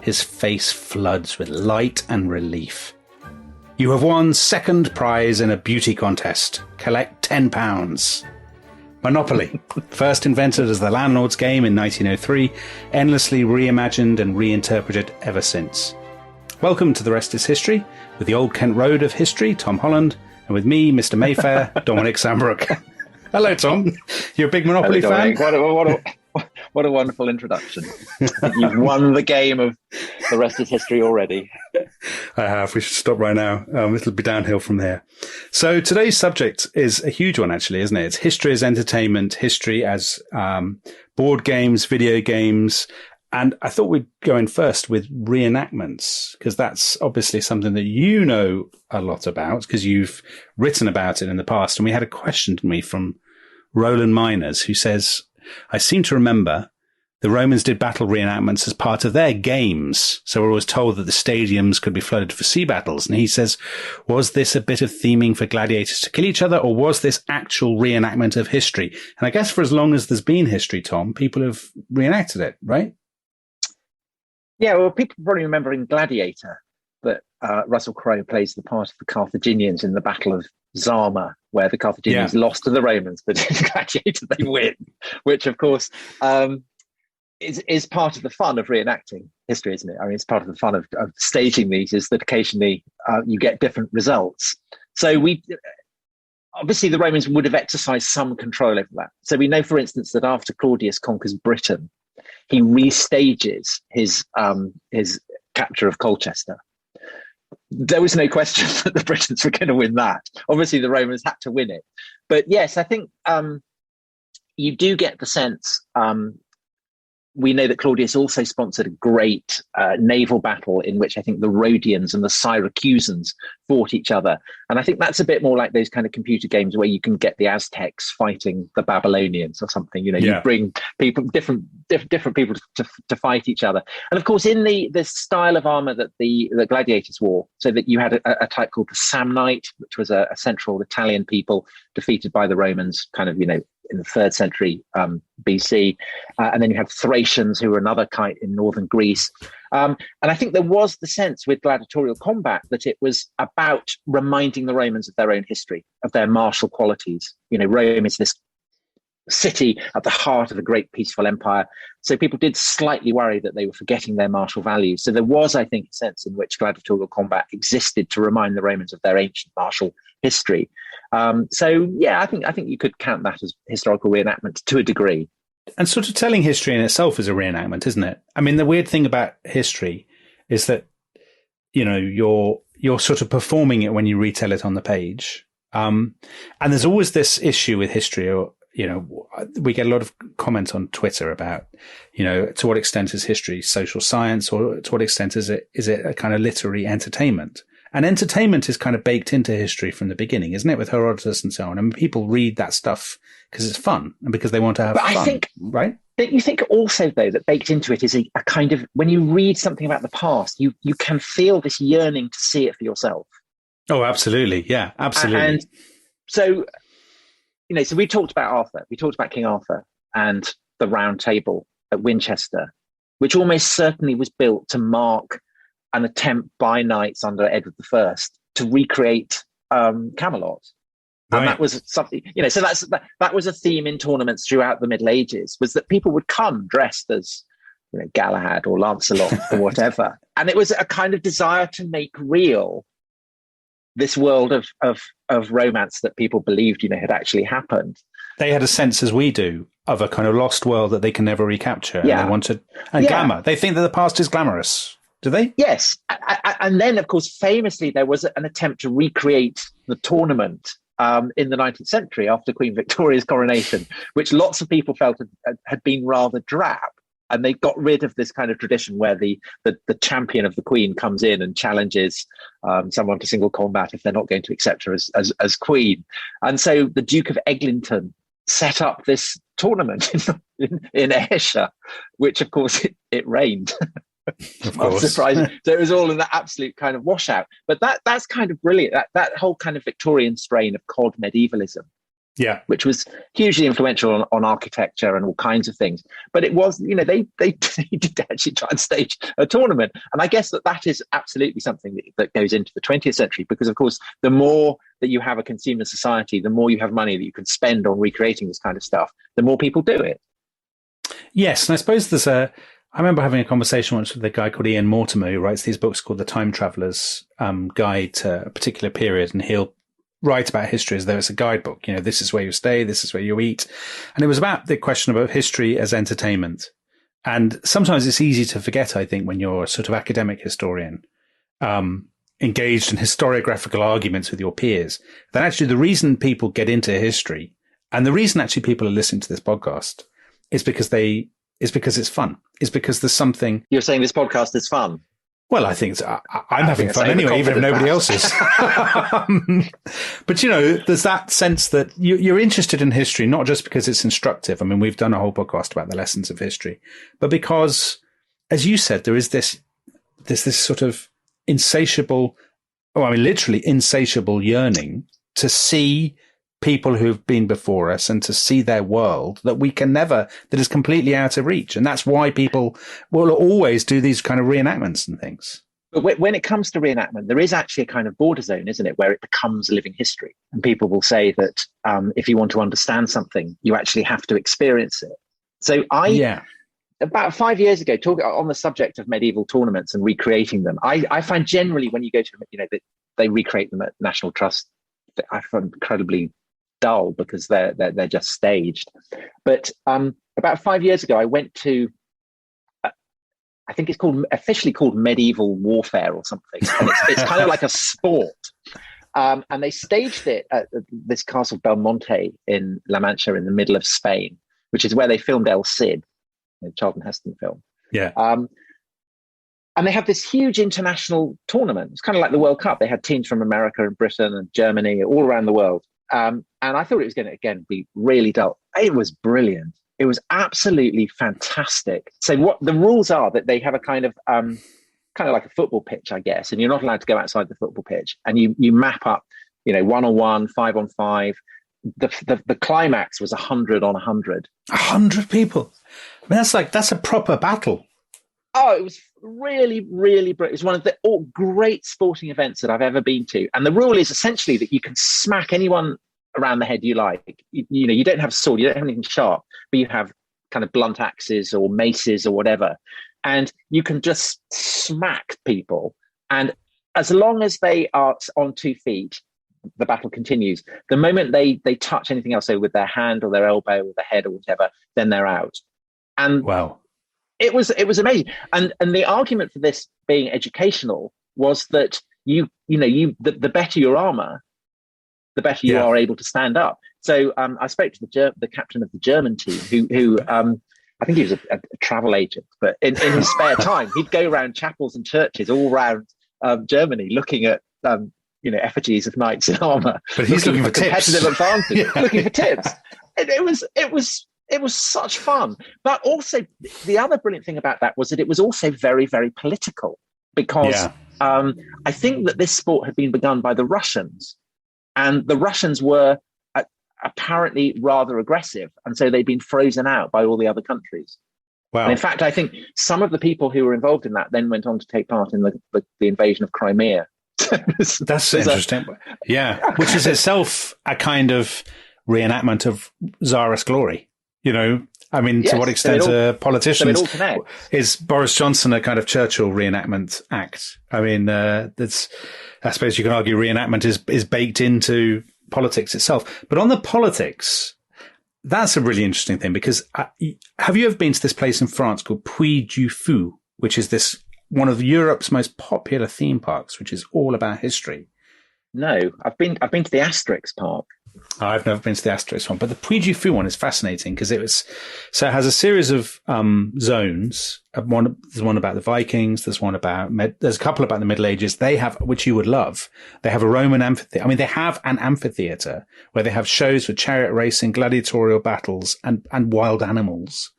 his face floods with light and relief. You have won second prize in a beauty contest. Collect £10. Monopoly, first invented as the landlord's game in 1903, endlessly reimagined and reinterpreted ever since. Welcome to The Rest is History, with the Old Kent Road of history, Tom Holland, and with me, Mr. Mayfair, Dominic Sandbrook. Hello, Tom. You're a big Monopoly fan? What a wonderful introduction. You've won the game of The Rest is History already. I have. We should stop right now. It'll be downhill from here. So today's subject is a huge one, actually, isn't it? It's history as entertainment, history as board games, video games. And I thought we'd go in first with reenactments, because that's obviously something that you know a lot about, because you've written about it in the past. And we had a question, didn't we, from Roland Miners, who says, I seem to remember the Romans did battle reenactments as part of their games. So we're always told that the stadiums could be flooded for sea battles. And he says, was this a bit of theming for gladiators to kill each other, or was this actual reenactment of history? And I guess for as long as there's been history, Tom, people have reenacted it, right? Yeah, well, people probably remember in Gladiator that Russell Crowe plays the part of the Carthaginians in the Battle of Zama, where the Carthaginians lost to the Romans, but in Gladiator they win, which, of course, is part of the fun of reenacting history, isn't it? I mean, it's part of the fun of staging these, is that occasionally you get different results. So obviously the Romans would have exercised some control over that. So we know, for instance, that after Claudius conquers Britain, he restages his capture of Colchester. There was no question that the Britons were going to win that. Obviously, the Romans had to win it. But yes, I think you do get the sense. We know that Claudius also sponsored a great naval battle in which I think the Rhodians and the Syracusans fought each other. And I think that's a bit more like those kind of computer games where you can get the Aztecs fighting the Babylonians or something. You know, you bring people, different people to fight each other. And of course, in the style of armor that the gladiators wore, so that you had a type called the Samnite, which was a central Italian people defeated by the Romans, kind of, you know, in the 3rd century BC. And then you had Thracians, who were another kind in northern Greece. And I think there was the sense with gladiatorial combat that it was about reminding the Romans of their own history, of their martial qualities. You know, Rome is this city at the heart of a great peaceful empire. So people did slightly worry that they were forgetting their martial values. So there was, I think, a sense in which gladiatorial combat existed to remind the Romans of their ancient martial history. So yeah, I think you could count that as historical reenactment to a degree. And sort of telling history in itself is a reenactment, isn't it? I mean, the weird thing about history is that, you know, you're sort of performing it when you retell it on the page. And there's always this issue with history, or, you know, we get a lot of comments on Twitter about, you know, to what extent is history social science, or to what extent is it a kind of literary entertainment? And entertainment is kind of baked into history from the beginning, isn't it? With Herodotus and so on. I mean, people read that stuff because it's fun and because they want to have fun, I think, right? You think also, though, that baked into it is a kind of, when you read something about the past, you can feel this yearning to see it for yourself. Oh, absolutely. Yeah, absolutely. And so, you know, so we talked about Arthur. We talked about King Arthur and the Round Table at Winchester, which almost certainly was built to mark an attempt by knights under Edward I to recreate Camelot. And that was something, you know, so that was a theme in tournaments throughout the Middle Ages, was that people would come dressed as, you know, Galahad or Lancelot or whatever. And it was a kind of desire to make real this world of romance that people believed, you know, had actually happened. They had a sense, as we do, of a kind of lost world that they can never recapture. Yeah. And they wanted, and glamour. They think that the past is glamorous. Do they? Yes. And then, of course, famously, there was an attempt to recreate the tournament in the 19th century after Queen Victoria's coronation, which lots of people felt had been rather drab. And they got rid of this kind of tradition where the champion of the Queen comes in and challenges someone to single combat if they're not going to accept her as Queen. And so the Duke of Eglinton set up this tournament in Ayrshire, which, of course, it rained. Of course. Surprising. So it was all in that absolute kind of washout. But that's kind of brilliant. That whole kind of Victorian strain of cod medievalism Yeah. which was hugely influential on architecture and all kinds of things. But it was, they did actually try and stage a tournament. And I guess that is absolutely something that goes into the 20th century, because, of course, the more that you have a consumer society, the more you have money that you can spend on recreating this kind of stuff, the more people do it. Yes. And I suppose I remember having a conversation once with a guy called Ian Mortimer, who writes these books called The Time Traveller's Guide to a Particular Period. And he'll write about history as though it's a guidebook. This is where you stay, this is where you eat. And it was about the question about history as entertainment. And sometimes it's easy to forget, I think, when you're a sort of academic historian, engaged in historiographical arguments with your peers, that actually the reason people get into history, and the reason actually people are listening to this podcast, is because it's fun. It's because there's something. You're saying this podcast is fun? Well, I think I'm having fun anyway, even if nobody else is. But, there's that sense that you're interested in history, not just because it's instructive. I mean, we've done a whole podcast about the lessons of history, but because, as you said, there's this sort of literally insatiable yearning to see people who've been before us and to see their world that is completely out of reach. And that's why people will always do these kind of reenactments and things. But when it comes to reenactment, there is actually a kind of border zone, isn't it, where it becomes living history. And people will say that if you want to understand something, you actually have to experience it. So about 5 years ago, talking on the subject of medieval tournaments and recreating them, I find generally when you go to, they recreate them at National Trust, I find incredibly dull because they're just staged. But about 5 years ago, I went to, I think it's officially called medieval warfare or something. And it's kind of like a sport. And they staged it at this castle Belmonte in La Mancha in the middle of Spain, which is where they filmed El Cid, the Charlton Heston film. Yeah. And they have this huge international tournament. It's kind of like the World Cup. They had teams from America and Britain and Germany, all around the world. And I thought it was going to, again, be really dull. It was brilliant. It was absolutely fantastic. So what the rules are that they have a kind of like a football pitch, I guess, and you're not allowed to go outside the football pitch. And you map up, 1-on-1, 5-on-5. The climax was 100 on 100. 100 people. I mean, that's a proper battle. Oh, it was really, really brilliant. It was one of the great sporting events that I've ever been to. And the rule is essentially that you can smack anyone around the head you like. You don't have a sword, you don't have anything sharp, but you have kind of blunt axes or maces or whatever. And you can just smack people. And as long as they are on 2 feet, the battle continues. The moment they touch anything else, so with their hand or their elbow or their head or whatever, then they're out. And wow. It was amazing. And the argument for this being educational was that the better your armor, the better you are able to stand up. So I spoke to the captain of the German team who I think he was a travel agent, but in his spare time, he'd go around chapels and churches all around Germany looking at effigies of knights in armor. But he's looking for competitive tips. Advantage, looking for tips. It was such fun. But also the other brilliant thing about that was that it was also very, very political, because I think that this sport had been begun by the Russians, and the Russians were apparently rather aggressive. And so they'd been frozen out by all the other countries. Wow. And in fact, I think some of the people who were involved in that then went on to take part in the invasion of Crimea. That's interesting. Which is itself a kind of reenactment of Tsarist glory. I mean, to what extent politicians is Boris Johnson a kind of Churchill reenactment act? I mean, I suppose you can argue reenactment is baked into politics itself. But on the politics, that's a really interesting thing, because have you ever been to this place in France called Puy du Fou, which is one of Europe's most popular theme parks, which is all about history? No, I've been to the Asterix park. I've never been to the Asterix one, but the Puy du Fou one is fascinating because it has a series of zones. There's one about the Vikings. There's a couple about the Middle Ages. They have, which you would love. They have a Roman amphitheater. I mean, they have an amphitheater where they have shows for chariot racing, gladiatorial battles, and wild animals.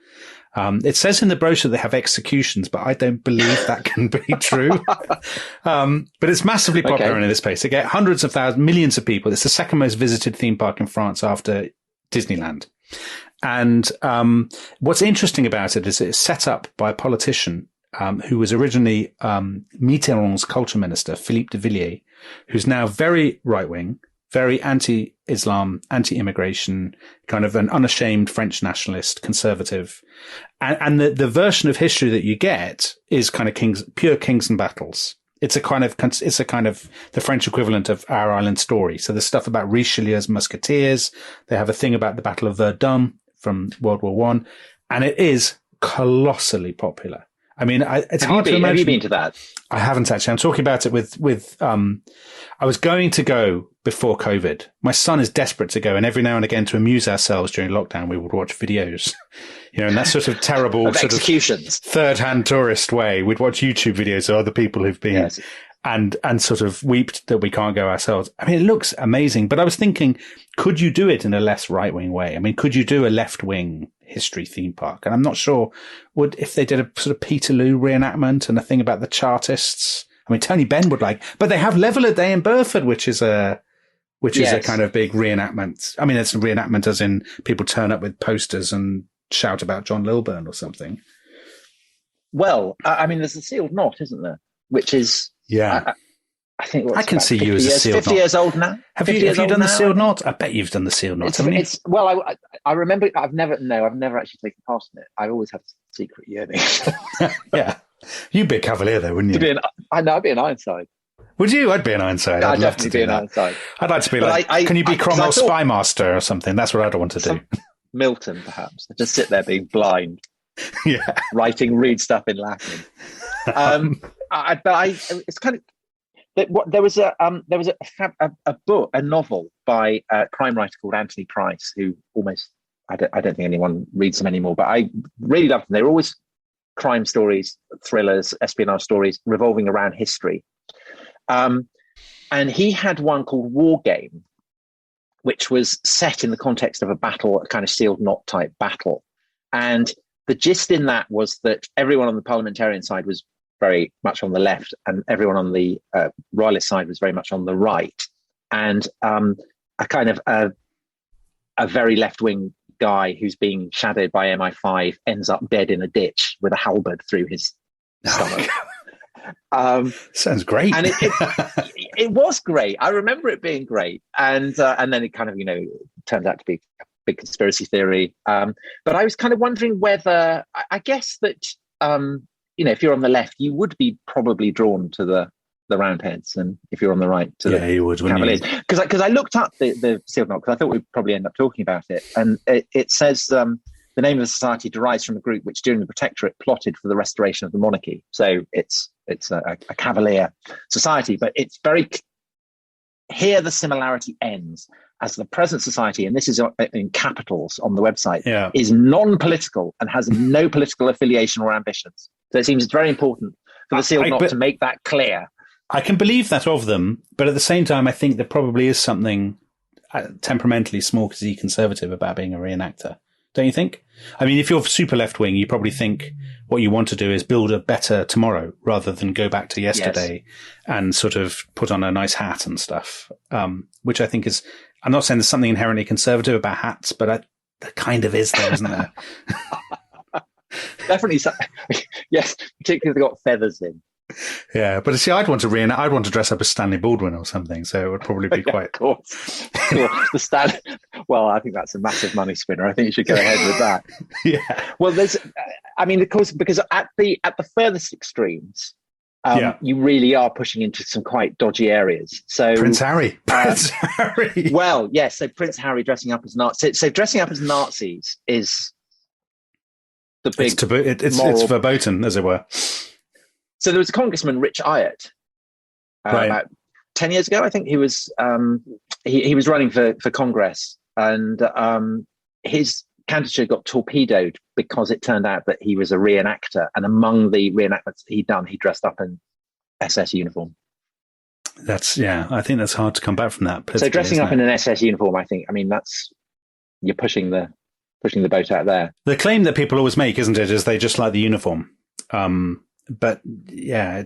It says in the brochure they have executions, but I don't believe that can be true. But it's massively popular in this place. They get hundreds of thousands, millions of people. It's the second most visited theme park in France after Disneyland. And what's interesting about it is it's set up by a politician who was originally Mitterrand's culture minister, Philippe de Villiers, who's now very right-wing, very anti-Islam, anti-immigration, kind of an unashamed French nationalist, conservative. And the version of history that you get is kind of pure kings and battles. It's a kind of the French equivalent of Our Island Story. So there's stuff about Richelieu's musketeers. They have a thing about the Battle of Verdun from World War One, and it is colossally popular. I mean, it's hard to imagine. Have you been to that? I haven't actually. I'm talking about it with I was going to go before COVID. My son is desperate to go, and every now and again, to amuse ourselves during lockdown, we would watch videos, in that sort of terrible of sort executions. of third-hand tourist way. We'd watch YouTube videos of other people who've been and sort of weeped that we can't go ourselves. I mean, it looks amazing, but I was thinking, could you do it in a less right-wing way? I mean, could you do a left-wing history theme park? And I'm not sure if they did a sort of Peterloo reenactment and a thing about the Chartists. I mean, Tony Benn would but they have Level a Day in Burford, which is a kind of big reenactment. I mean, it's a reenactment as in people turn up with posters and shout about John Lilburn or something. Well, I mean, there's a sealed knot, isn't there? Which is, I think I can see you as a sealed knot. 50 years old now. Have you done the sealed knot? I bet you've done the sealed knot, haven't you? I remember, I've never actually taken part in it. I always have secret yearning. Yeah. You'd be a cavalier though, wouldn't you? I'd be an Ironside. Would you? I'd be an Ironside. I'd love to be an Ironside. I'd like to be can you be Cromwell's spy master or something? That's what I'd want to do. Milton, perhaps. I'd just sit there being blind. Yeah. Read stuff in Latin. It's kind of, there was a book, a novel by a crime writer called Anthony Price, who I don't think anyone reads them anymore, but I really loved them. They were always crime stories, thrillers, espionage stories revolving around history. And he had one called War Game, which was set in the context of a battle, a kind of sealed knot type battle. And the gist in that was that everyone on the parliamentarian side was very much on the left, and everyone on the royalist side was very much on the right. And a kind of a very left-wing guy who's being shadowed by MI5 ends up dead in a ditch with a halberd through his stomach. Sounds great. And it was great. I remember it being great. And then it kind of, turned out to be a big conspiracy theory. But I was kind of wondering whether, I guess that, if you're on the left, you would be probably drawn to the Roundheads, and if you're on the right, to the you would, Cavaliers. Because I looked up the sealed knot, because I thought we'd probably end up talking about it. And it says the name of the society derives from a group which during the Protectorate plotted for the restoration of the monarchy. So it's a Cavalier society, but it's very here the similarity ends, as the present society, and this is in capitals on the website, is non-political and has no political affiliation or ambitions. So it seems it's very important for the sealed knot to make that clear. I can believe that of them, but at the same time, I think there probably is something temperamentally small Z conservative about being a reenactor. Don't you think? I mean, if you're super left wing, you probably think what you want to do is build a better tomorrow rather than go back to yesterday and sort of put on a nice hat and stuff, which I think is, I'm not saying there's something inherently conservative about hats, but there kind of is there, isn't there? Definitely. Yes, particularly if they've got feathers in. Yeah, but see, I'd want to dress up as Stanley Baldwin or something, so it would probably be quite. Of course. Well, I think that's a massive money spinner. I think you should go ahead with that. Yeah. Well, of course, because at the furthest extremes, you really are pushing into some quite dodgy areas. So Prince Harry. Well, yes. So Prince Harry dressing up as Nazis. So dressing up as Nazis is the big. It's verboten, as it were. So there was a congressman, Rich Ayat, about 10 years ago. I think he was he was running for Congress, and his candidature got torpedoed because it turned out that he was a reenactor, and among the reenactments he'd done, he dressed up in SS uniform. I think that's hard to come back from that. So dressing up in an SS uniform, I mean, you're pushing the pushing the boat out there. The claim that people always make, isn't it, is they just like the uniform. But yeah,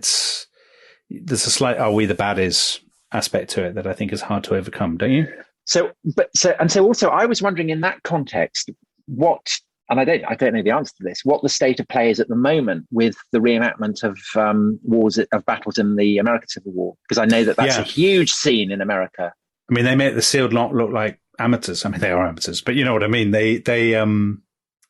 there's a slight "are we the baddies" aspect to it that I think is hard to overcome, don't you? So also, I was wondering in that context, and I don't know the answer to this, what the state of play is at the moment with the reenactment of battles in the American Civil War, because I know that's a huge scene in America. I mean, they make the sealed lot look like amateurs. I mean, they are amateurs, but you know what I mean.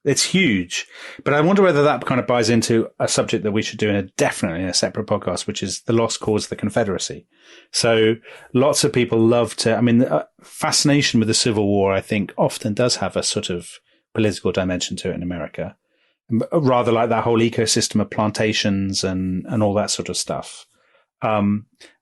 It's huge. But I wonder whether that kind of buys into a subject that we should do definitely in a separate podcast, which is the lost cause of the Confederacy. So lots of people love to. I mean, the fascination with the Civil War, I think, often does have a sort of political dimension to it in America, rather like that whole ecosystem of plantations and all that sort of stuff.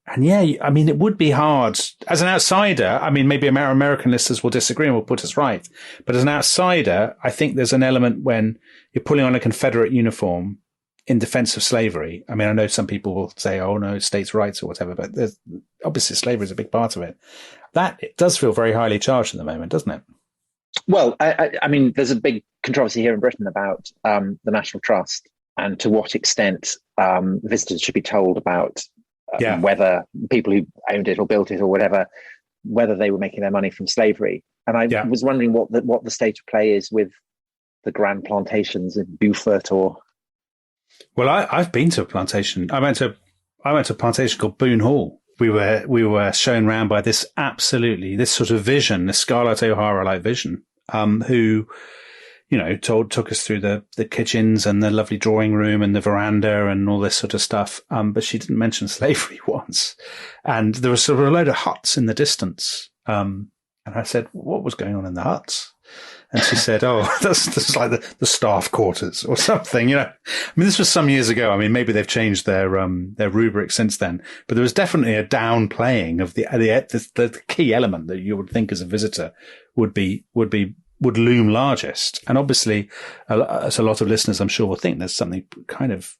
And yeah, I mean, it would be hard as an outsider. I mean, maybe American listeners will disagree and will put us right. But as an outsider, I think there's an element when you're pulling on a Confederate uniform in defense of slavery. I mean, I know some people will say, oh no, states' rights or whatever, but obviously slavery is a big part of it. It does feel very highly charged at the moment, doesn't it? Well, I mean, there's a big controversy here in Britain about the National Trust and to what extent visitors should be told about whether people who owned it or built it or whatever, whether they were making their money from slavery. And I was wondering what the state of play is with the grand plantations in Beaufort or. Well, I've been to a plantation. I went to a plantation called Boone Hall. We were shown around by this sort of vision, this Scarlett O'Hara-like vision, who, you know, took us through the kitchens and the lovely drawing room and the veranda and all this sort of stuff. But she didn't mention slavery once. And there was sort of a load of huts in the distance. And I said, what was going on in the huts? And she said, oh, that's like the staff quarters or something, you know. I mean, this was some years ago. I mean, maybe they've changed their rubric since then, but there was definitely a downplaying of the key element that you would think as a visitor would loom largest. And obviously, as a lot of listeners, I'm sure, will think there's something kind of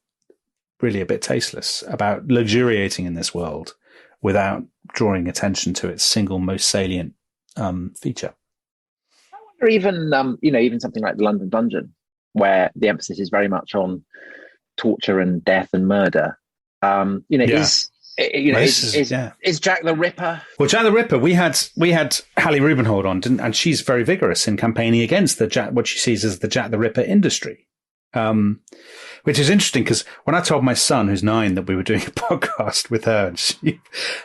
really a bit tasteless about luxuriating in this world without drawing attention to its single most salient feature. Or even, even something like the London Dungeon, where the emphasis is very much on torture and death and murder. Is Jack the Ripper? Well, Jack the Ripper, we had Hallie Rubenhold on, and she's very vigorous in campaigning against what she sees as the Jack the Ripper industry. Which is interesting because when I told my son, who's 9, that we were doing a podcast with her,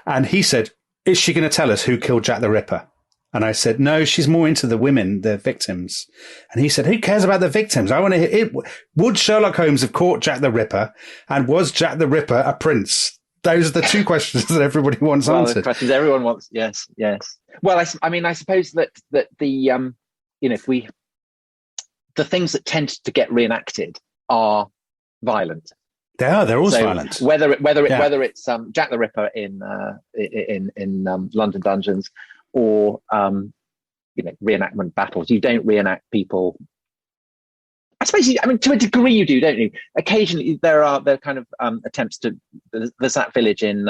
and he said, "Is she going to tell us who killed Jack the Ripper?" And I said, no, she's more into the women, the victims. And he said, who cares about the victims? I want to hear it. Would Sherlock Holmes have caught Jack the Ripper? And was Jack the Ripper a prince? Those are the two questions that everybody wants answered. The questions everyone wants. Yes. Well, I suppose that the, the things that tend to get reenacted are violent. They're always violent. Whether it's Jack the Ripper in London Dungeons, or reenactment battles. You don't reenact people. I suppose to a degree you do, don't you? Occasionally there are kind of attempts to. There's that village in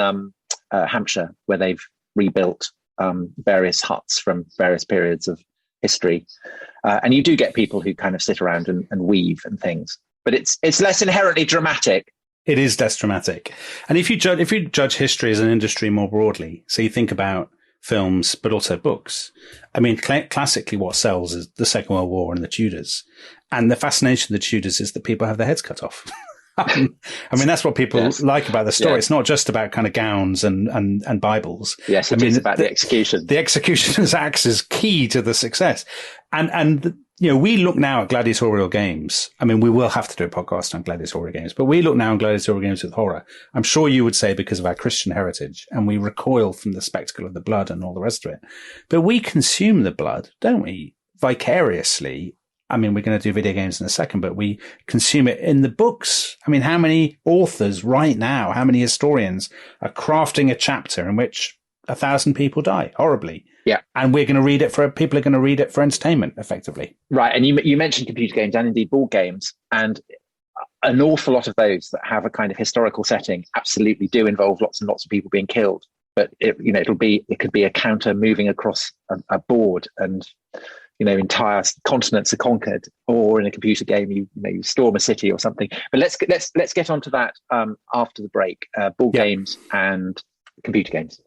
Hampshire where they've rebuilt various huts from various periods of history, and you do get people who kind of sit around and weave and things. But it's less inherently dramatic. It is less dramatic, and if you judge history as an industry more broadly, so you think about films, but also books. I mean, classically what sells is the Second World War and the Tudors. And the fascination of the Tudors is that people have their heads cut off. I mean, that's what people like about the story. It's not just about kind of gowns and Bibles. Yes, it's about the execution. The executioner's axe is key to the success. And we look now at gladiatorial games. I mean, we will have to do a podcast on gladiatorial games, but we look now on gladiatorial games with horror. I'm sure you would say because of our Christian heritage, and we recoil from the spectacle of the blood and all the rest of it. But we consume the blood, don't we? Vicariously. I mean, we're going to do video games in a second, but we consume it in the books. I mean, how many authors right now, how many historians are crafting a chapter in which 1,000 people die horribly? Yeah. And people are going to read it for entertainment, effectively. Right. And you mentioned computer games and indeed board games, and an awful lot of those that have a kind of historical setting absolutely do involve lots and lots of people being killed. But it could be a counter moving across a board, and entire continents are conquered, or in a computer game, you storm a city or something. But let's get onto that after the break. Board games and computer games.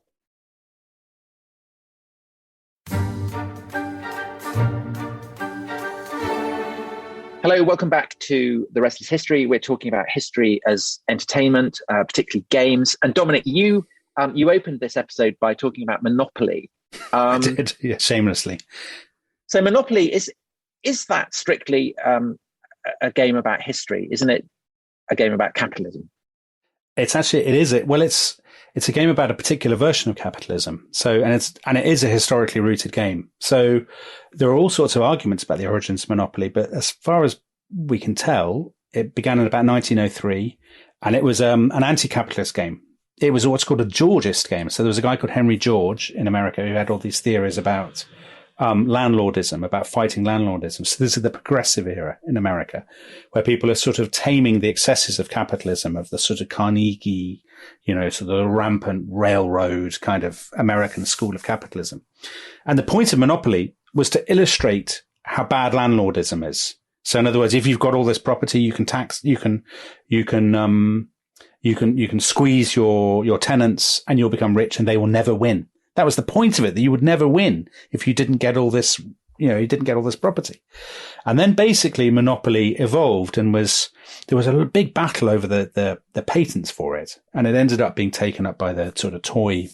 Hello, welcome back to The Restless History. We're talking about history as entertainment, particularly games. And Dominic, you opened this episode by talking about Monopoly. I did, yeah, shamelessly. So Monopoly, is that strictly a game about history? Isn't it a game about capitalism? It's a game about a particular version of capitalism. So, and it is a historically rooted game. So there are all sorts of arguments about the origins of Monopoly, but as far as we can tell, it began in about 1903, and it was an anti-capitalist game. It was what's called a Georgist game. So there was a guy called Henry George in America who had all these theories about landlordism, about fighting landlordism. So this is the progressive era in America, where people are sort of taming the excesses of capitalism, of the sort of Carnegie, sort of the rampant railroad kind of American school of capitalism. And the point of Monopoly was to illustrate how bad landlordism is. So in other words, if you've got all this property, you can squeeze your tenants and you'll become rich and they will never win. That was the point of it, that you would never win if you didn't get all this, you didn't get all this property. And then basically Monopoly evolved and there was a big battle over the patents for it. And it ended up being taken up by the sort of toy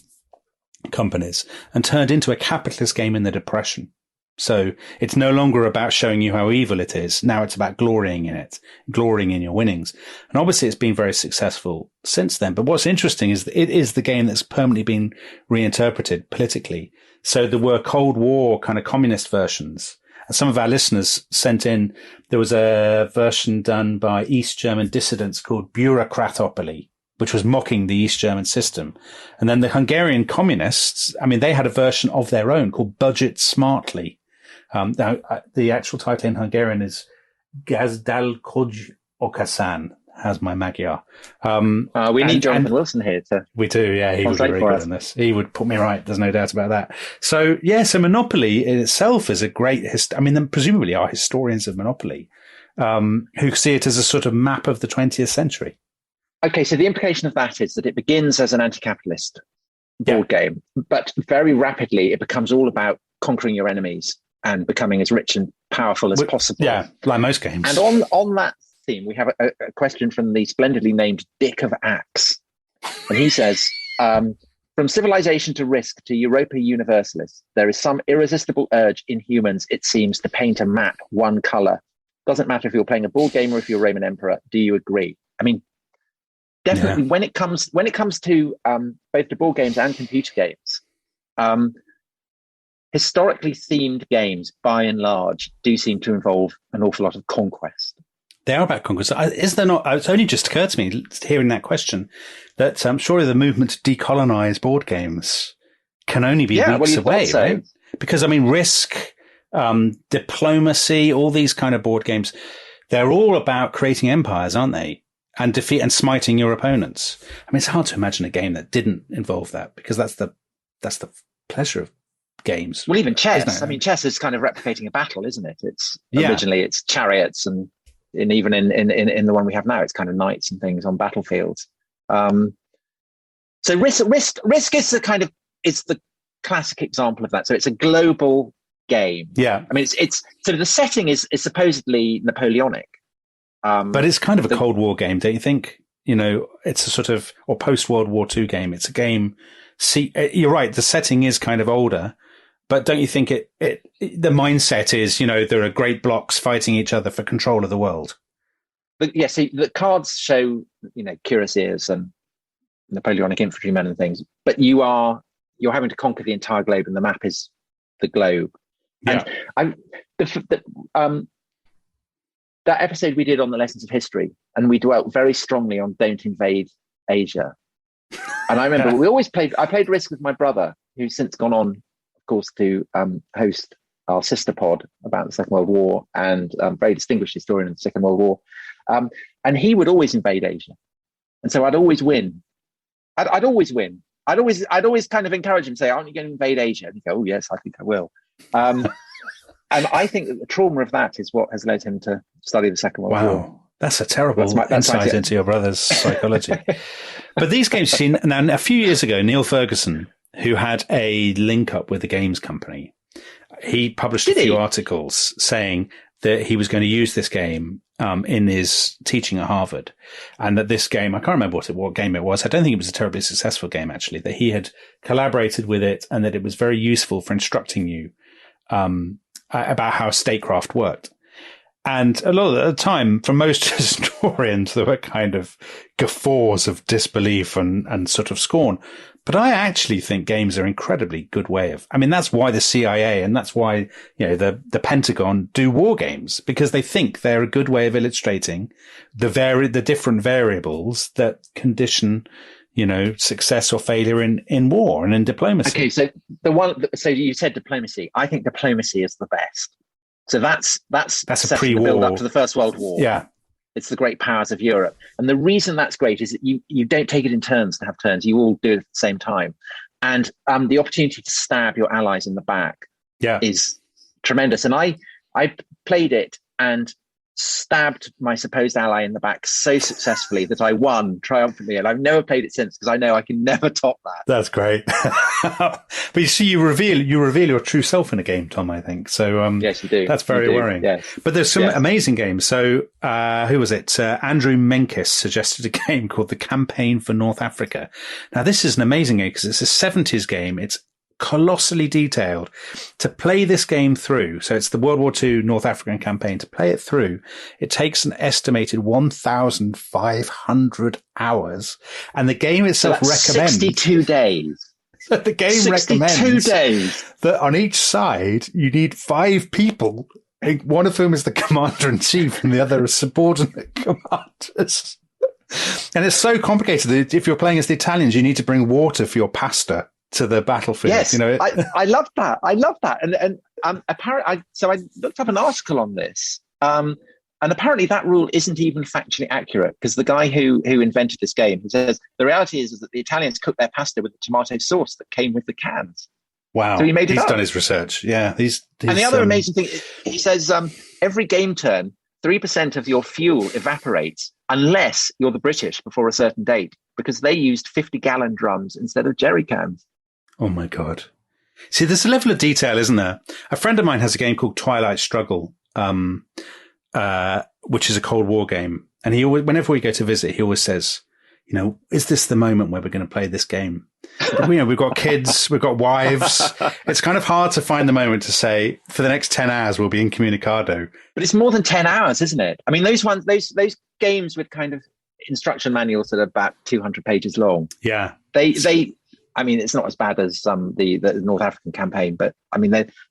companies and turned into a capitalist game in the Depression. So it's no longer about showing you how evil it is. Now it's about glorying in it, glorying in your winnings. And obviously it's been very successful since then. But what's interesting is that it is the game that's permanently been reinterpreted politically. So there were Cold War kind of communist versions. And some of our listeners sent in, there was a version done by East German dissidents called Bureaucratopoly, which was mocking the East German system. And then the Hungarian communists, they had a version of their own called Budget Smartly. Now, the actual title in Hungarian is Gazdálkodj Okasan, has my Magyar. We need Jonathan Wilson here to. We do, yeah. He would be very good in this. He would put me right. There's no doubt about that. So, so Monopoly in itself is a great presumably are historians of Monopoly, who see it as a sort of map of the 20th century. Okay, so the implication of that is that it begins as an anti-capitalist board game, but very rapidly it becomes all about conquering your enemies and becoming as rich and powerful as possible. Yeah, like most games. And on that theme, we have a question from the splendidly named Dick of Axe. And he says, from civilization to risk to Europa Universalis, there is some irresistible urge in humans, it seems, to paint a map one color. Doesn't matter if you're playing a board game or if you're a Roman emperor. Do you agree? Definitely, when it comes to both the board games and computer games, historically themed games, by and large, do seem to involve an awful lot of conquest. They are about conquest. Is there not? It's only just occurred to me, hearing that question, that surely the movement to decolonize board games can only be weeks away, right? Because, Risk, diplomacy, all these kind of board games, they're all about creating empires, aren't they? And defeat and smiting your opponents. It's hard to imagine a game that didn't involve that, because that's the pleasure of games. Well, even chess. Chess is kind of replicating a battle, isn't it? It's originally it's chariots, and even in the one we have now, it's kind of knights and things on battlefields. So risk is the classic example of that. So it's a global game. Yeah. It's so the setting is supposedly Napoleonic. But it's kind of a Cold War game, don't you think? It's a sort of, or post-World War II game. It's a game. See, you're right. The setting is kind of older, but don't you think the mindset is, there are great blocks fighting each other for control of the world? But yeah, see, the cards show, cuirassiers and Napoleonic infantrymen and things, but you're having to conquer the entire globe, and the map is the globe. Yeah. And that episode we did on the lessons of history, and we dwelt very strongly on don't invade Asia. And I remember I played Risk with my brother, who's since gone on, of course, to host our sister pod about the Second World War, and very distinguished historian of the Second World War. And he would always invade Asia. And so I'd always win. I'd always win. I'd always kind of encourage him, say, aren't you going to invade Asia? And he'd go, oh yes, I think I will. And I think that the trauma of that is what has led him to study the Second World War. Wow. That's a terrible insight into your brother's psychology. But these games, now a few years ago, Neil Ferguson, who had a link up with the games company, he published a few articles saying that he was going to use this game in his teaching at Harvard, and that this game, I can't remember what game it was. I don't think it was a terribly successful game, actually, that he had collaborated with it and that it was very useful for instructing you about how statecraft worked. And a lot of the time, for most historians, there were kind of guffaws of disbelief and sort of scorn. But I actually think games are an incredibly good way of, I mean, that's why the CIA and that's why, the Pentagon do war games, because they think they're a good way of illustrating the different variables that condition, success or failure in war and in diplomacy. Okay. So you said diplomacy. I think diplomacy is the best. So that's a pre-war build up to the First World War. Yeah. It's the great powers of Europe. And the reason that's great is that you don't take it in turns to have turns. You all do it at the same time. And the opportunity to stab your allies in the back is tremendous. And I played it and stabbed my supposed ally in the back so successfully that I won triumphantly. And I've never played it since because I know I can never top that. That's great. But you see, you reveal your true self in a game, Tom, I think. So yes, you do. That's very worrying. Yes. But there's some amazing games. So who was it? Andrew Menkes suggested a game called The Campaign for North Africa. Now, this is an amazing game because it's a 70s game. It's colossally detailed. To play this game through, so it's the World War II North African campaign, to play it through, it takes an estimated 1,500 hours. And the game itself recommends 62 days. So the game recommends 62 days. That on each side, you need 5 people. One of whom is the commander-in-chief and the other is subordinate commanders. And it's so complicated that if you're playing as the Italians, you need to bring water for your pasta to the battlefield. Yes, I love that. And apparently, so I looked up an article on this, and apparently that rule isn't even factually accurate because the guy who invented this game, he says the reality is that the Italians cook their pasta with the tomato sauce that came with the cans. Wow, so he's done his research. Yeah, and the other amazing thing, he says every game turn, 3% of your fuel evaporates unless you're the British before a certain date because they used 50-gallon drums instead of jerry cans. Oh my God. See, there's a level of detail, isn't there? A friend of mine has a game called Twilight Struggle, which is a Cold War game. And he always, whenever we go to visit, he always says, is this the moment where we're going to play this game? We've got kids, we've got wives. It's kind of hard to find the moment to say, for the next 10 hours, we'll be incommunicado. But it's more than 10 hours, isn't it? I mean, those games with kind of instruction manuals that are about 200 pages long. Yeah. I mean, it's not as bad as the North African campaign, but I mean,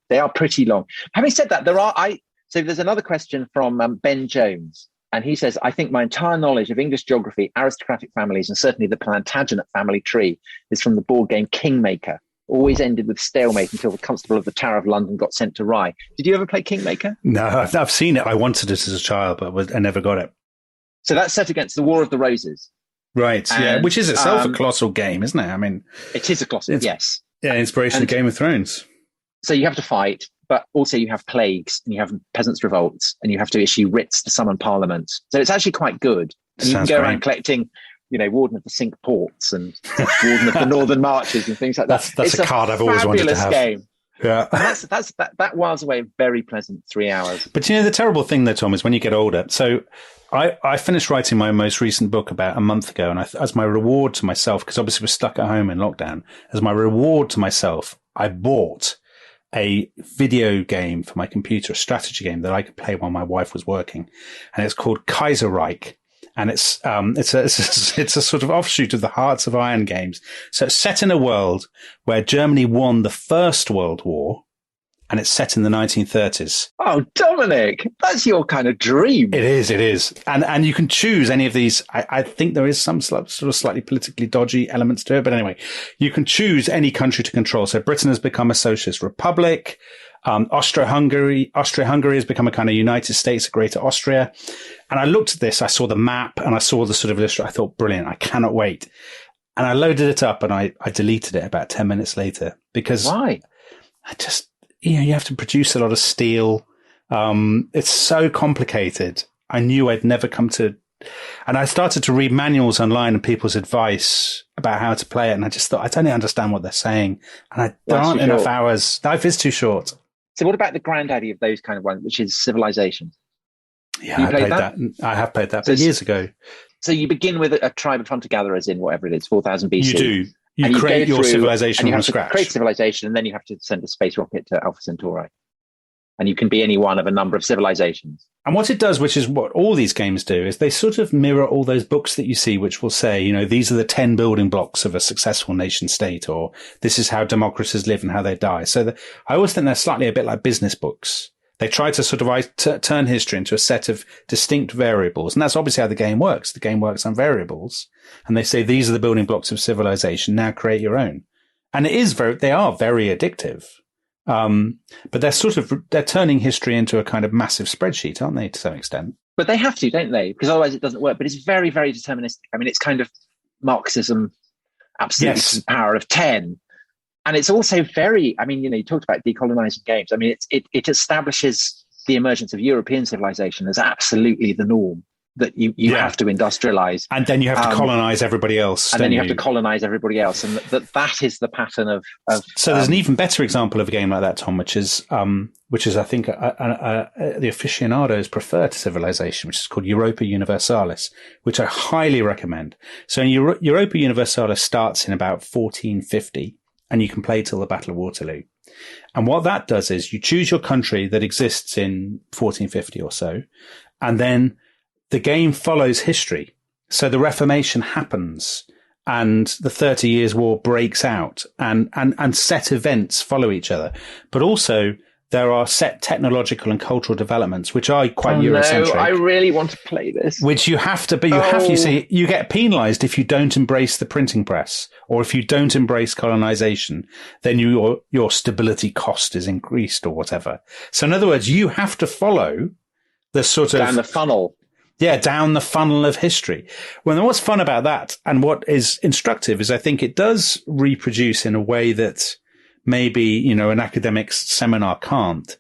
they are pretty long. Having said that, so there's another question from Ben Jones, and he says, I think my entire knowledge of English geography, aristocratic families, and certainly the Plantagenet family tree is from the board game Kingmaker. Always ended with stalemate until the Constable of the Tower of London got sent to Rye. Did you ever play Kingmaker? No, I've seen it. I wanted it as a child, but I never got it. So that's set against the War of the Roses. Right, and, which is itself a colossal game, isn't it? I mean, it is a colossal, yes. Yeah, inspiration of Game of Thrones. So you have to fight, but also you have plagues and you have peasants' revolts and you have to issue writs to summon parliament. So it's actually quite good. And you can go around collecting, Warden of the Cinque Ports and Warden of the Northern Marches and things like that. That's a card I've always wanted to have. Game. Yeah, and that whiles away a very pleasant 3 hours. But the terrible thing though, Tom, is when you get older. So I finished writing my most recent book about a month ago, and as my reward to myself, because obviously we're stuck at home in lockdown, as my reward to myself, I bought a video game for my computer, a strategy game that I could play while my wife was working, and it's called Kaiserreich. And it's a sort of offshoot of the Hearts of Iron games. So it's set in a world where Germany won the First World War, and it's set in the 1930s. Oh, Dominic, that's your kind of dream. It is. And you can choose any of these. I think there is some sort of slightly politically dodgy elements to it. But anyway, you can choose any country to control. So Britain has become a socialist republic. Austria-Hungary has become a kind of United States of Greater Austria. And I looked at this, I saw the map and I saw the sort of illustration. I thought, brilliant, I cannot wait. And I loaded it up and I deleted it about 10 minutes later because why? you have to produce a lot of steel. It's so complicated. I knew I'd never come to, and I started to read manuals online and people's advice about how to play it. And I just thought, I don't even understand what they're saying. And there aren't enough hours. Life is too short. So what about the granddaddy of those kind of ones, which is Civilization? Yeah, I played that. I have played that, but years ago. So you begin with a tribe of hunter-gatherers in whatever it is, 4000 BC. You do. You create your civilization from scratch. Create civilization, and then you have to send a space rocket to Alpha Centauri. And you can be any one of a number of civilizations. And what it does, which is what all these games do, is they sort of mirror all those books that you see, which will say, these are the 10 building blocks of a successful nation state, or this is how democracies live and how they die. So I always think they're slightly a bit like business books. They try to sort of turn history into a set of distinct variables. And that's obviously how the game works. The game works on variables. And they say, these are the building blocks of civilization. Now create your own. And they are very addictive. But they're turning history into a kind of massive spreadsheet, aren't they, to some extent? But they have to, don't they? Because otherwise it doesn't work. But it's very, very deterministic. I mean, it's kind of Marxism, absolute power of 10. And it's also very, you talked about decolonizing games. I mean, it establishes the emergence of European civilization as absolutely the norm, that you have to industrialize. And then you have to colonize everybody else. And then you have to colonize everybody else. And that is the pattern of So there's an even better example of a game like that, Tom, which is I think the aficionados prefer to Civilization, which is called Europa Universalis, which I highly recommend. So Europa Universalis starts in about 1450. And you can play till the Battle of Waterloo. And what that does is you choose your country that exists in 1450 or so, and then the game follows history. So the Reformation happens, and the 30 Years' War breaks out, and set events follow each other. But also, there are set technological and cultural developments, which are quite Eurocentric. No, I really want to play this. Which you have to, but you see, you get penalized if you don't embrace the printing press, or if you don't embrace colonization, then your stability cost is increased or whatever. So in other words, you have to follow the sort of down the funnel. Yeah, down the funnel of history. Well, what's fun about that, and what is instructive, is I think it does reproduce in a way that maybe, an academic seminar can't,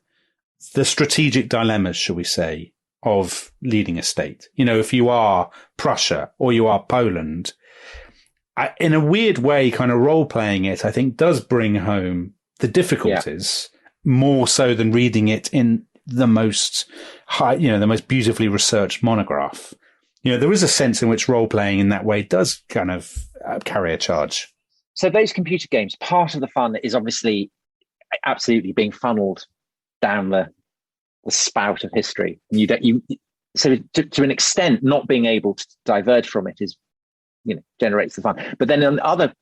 the strategic dilemmas, shall we say, of leading a state. If you are Prussia or you are Poland, in a weird way, kind of role playing it, I think does bring home the difficulties more so than reading it in the most the most beautifully researched monograph. There is a sense in which role playing in that way does kind of carry a charge. So those computer games, part of the fun is obviously absolutely being funneled down the spout of history. So to an extent, not being able to diverge from it is, generates the fun. But then in other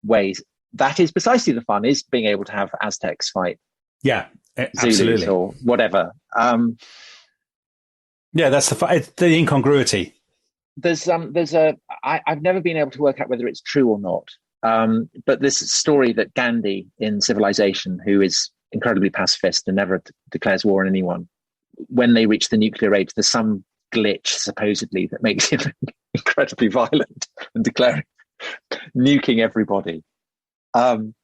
ways, that is precisely the fun, is being able to have Aztecs fight. Yeah, absolutely. Zulus or whatever. Yeah, that's the incongruity. I've never been able to work out whether it's true or not. But this story that Gandhi in Civilization, who is incredibly pacifist and never declares war on anyone, when they reach the nuclear age, there's some glitch supposedly that makes him incredibly violent and nuking everybody. And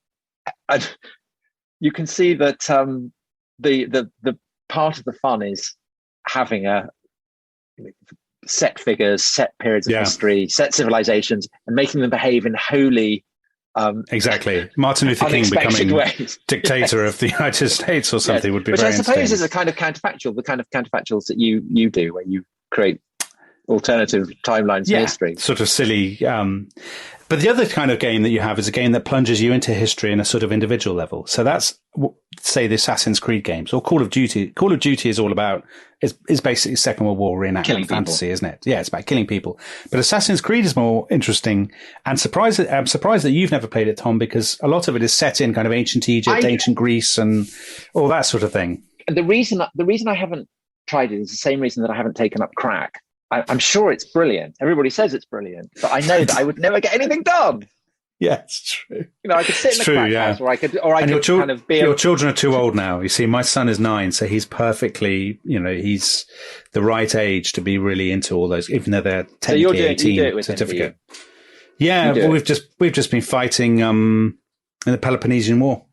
you can see that the part of the fun is having a set figures, set periods of history, set civilizations, and making them behave in wholly exactly. Martin Luther King becoming dictator of the United States or something would be very interesting. Which I suppose is a kind of counterfactual, the kind of counterfactuals that you do, where you create alternative timelines in history. Sort of silly. But the other kind of game that you have is a game that plunges you into history in a sort of individual level. So that's, say, the Assassin's Creed games or Call of Duty. Call of Duty is all about, is basically Second World War reenactment fantasy, isn't it? Yeah, it's about killing people. But Assassin's Creed is more interesting, and I'm surprised that you've never played it, Tom, because a lot of it is set in kind of ancient Egypt, ancient Greece, and all that sort of thing. The reason I haven't tried it is the same reason that I haven't taken up crack. I'm sure it's brilliant. Everybody says it's brilliant, but I know that I would never get anything done. Yeah, it's true. I could sit in a crack house, or I could kind of be. Your children are too old now. You see, my son is 9, so he's perfectly, he's the right age to be really into all those, even though they're technically 18. You do it with certificate. Yeah, well, we've just been fighting in the Peloponnesian War.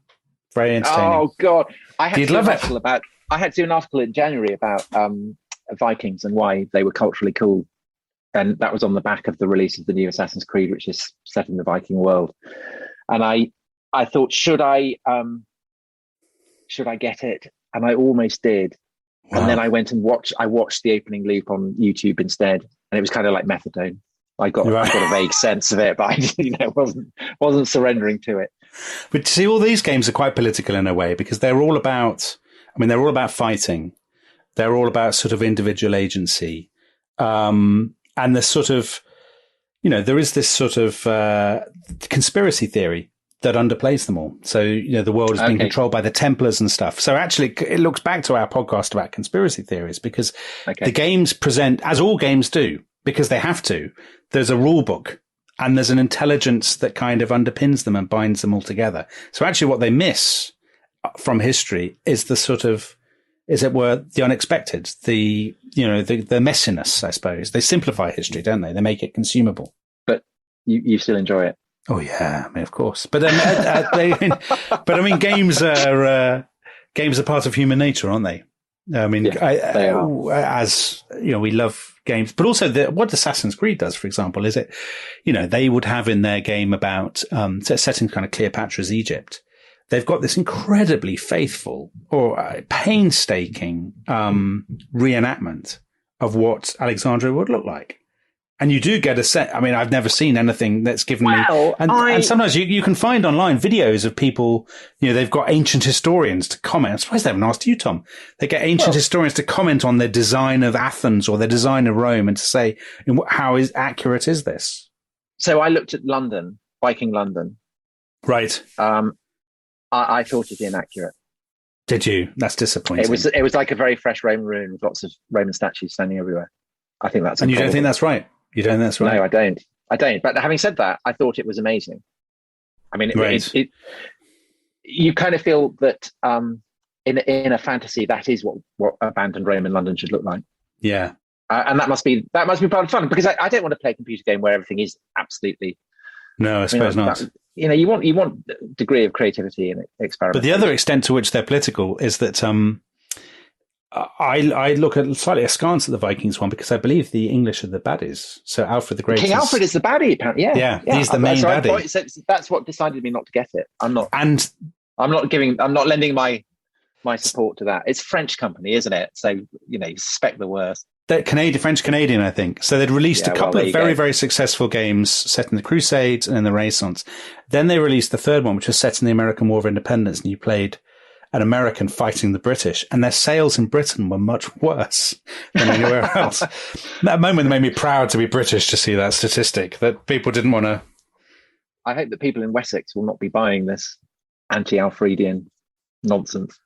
Very entertaining. Oh God. I had to do an article about. I had to do an article in January about Vikings and why they were culturally cool, and that was on the back of the release of the new Assassin's Creed, which is set in the Viking world. And I thought, should I get it? And I almost did. Wow. And then I went and watched the opening loop on YouTube instead, and it was kind of like methadone. I got a vague sense of it, but I wasn't surrendering to it. But see, all these games are quite political in a way, because they're all about fighting. They're all about sort of individual agency. And the sort of, there is this sort of conspiracy theory that underplays them all. So, the world is being controlled by the Templars and stuff. So actually, it looks back to our podcast about conspiracy theories, because the games present, as all games do, because they have to, there's a rule book and there's an intelligence that kind of underpins them and binds them all together. So actually what they miss from history is the sort of, as it were, the unexpected, the messiness, I suppose. They simplify history, don't they? They make it consumable. But you still enjoy it. Oh yeah, I mean, of course. But games are part of human nature, aren't they? I mean, they are. As we love games, but also what Assassin's Creed does, for example, is it, they would have in their game about set in kind of Cleopatra's Egypt. They've got this incredibly faithful or painstaking reenactment of what Alexandria would look like. And you do get a set. I mean, I've never seen anything that's given me. And sometimes you can find online videos of people, they've got ancient historians to comment. I'm surprised they haven't asked you, Tom. They get ancient historians to comment on their design of Athens or their design of Rome and to say, how accurate is this? So I looked at London, Viking London. Right. I thought it inaccurate. Did you? That's disappointing. It was like a very fresh Roman ruin with lots of Roman statues standing everywhere. I think that's. And you don't think that's right? You don't think that's right? No, I don't. But having said that, I thought it was amazing. I mean, you kind of feel that in a fantasy, that is what abandoned Roman London should look like. Yeah, and that must be part of fun, because I don't want to play a computer game where everything is absolutely. No, I suppose not. You want a degree of creativity and experiment. But the other extent to which they're political is that I look at slightly askance at the Vikings one, because I believe the English are the baddies. So Alfred the Great. King Alfred is the baddie, apparently. Yeah, he's the main baddie. So that's what decided me not to get it. I'm not lending my support to that. It's a French company, isn't it? So you suspect the worst. They're French Canadian, I think. So they'd released a couple of very, very successful games set in the Crusades and in the Renaissance. Then they released the third one, which was set in the American War of Independence, and you played an American fighting the British, and their sales in Britain were much worse than anywhere else. That moment made me proud to be British, to see that statistic, that people didn't want to. I hope that people in Wessex will not be buying this anti-Alfredian nonsense.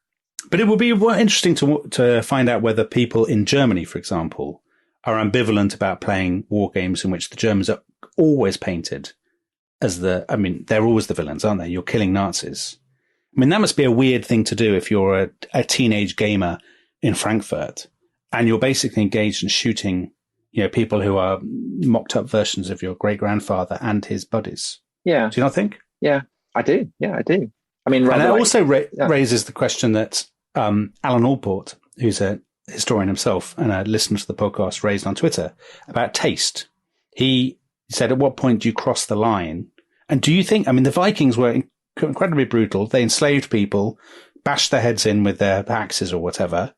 But it would be interesting to find out whether people in Germany, for example, are ambivalent about playing war games in which the Germans are always painted as they're always the villains, aren't they? You're killing Nazis. I mean, that must be a weird thing to do if you're a teenage gamer in Frankfurt and you're basically engaged in shooting, people who are mocked up versions of your great grandfather and his buddies. Yeah. Do you not think? Yeah, I do. Yeah, I do. I mean, and it also raises the question that Alan Allport, who's a historian himself and a listener to the podcast, raised on Twitter about taste. He said, at what point do you cross the line? And do you think, the Vikings were incredibly brutal. They enslaved people, bashed their heads in with their axes or whatever.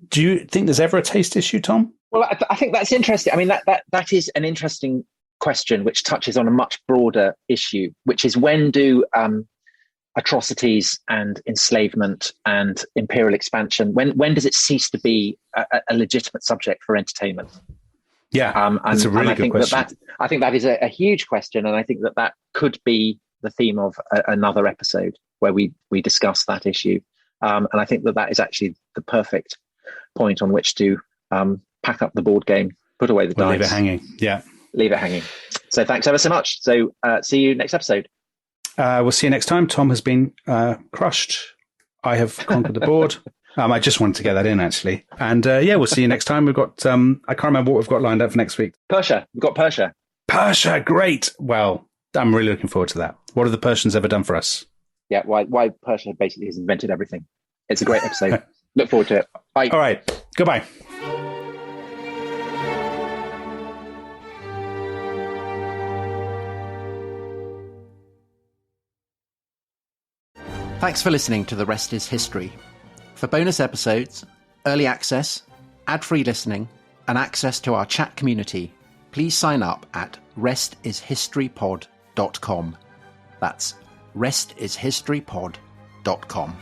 Do you think there's ever a taste issue, Tom? Well, I think that's interesting. I mean, that is an interesting question, which touches on a much broader issue, which is when do atrocities and enslavement and imperial expansion, when does it cease to be a legitimate subject for entertainment? Yeah, that's a really good question. I think that is a huge question, and I think that could be the theme of another episode where we discuss that issue. And I think that is actually the perfect point on which to pack up the board game, put away the dice. Leave it hanging. Yeah. Leave it hanging. So thanks ever so much. So see you next episode. We'll see you next time. Tom has been crushed. I have conquered the board. I just wanted to get that in, actually. And we'll see you next time. We've got, I can't remember what we've got lined up for next week. Persia. We've got Persia. Persia, great. Well, I'm really looking forward to that. What have the Persians ever done for us? Yeah, why Persia basically has invented everything. It's a great episode. Look forward to it. Bye. All right. Goodbye. Thanks for listening to The Rest is History. For bonus episodes, early access, ad-free listening, and access to our chat community, please sign up at restishistorypod.com. That's restishistorypod.com.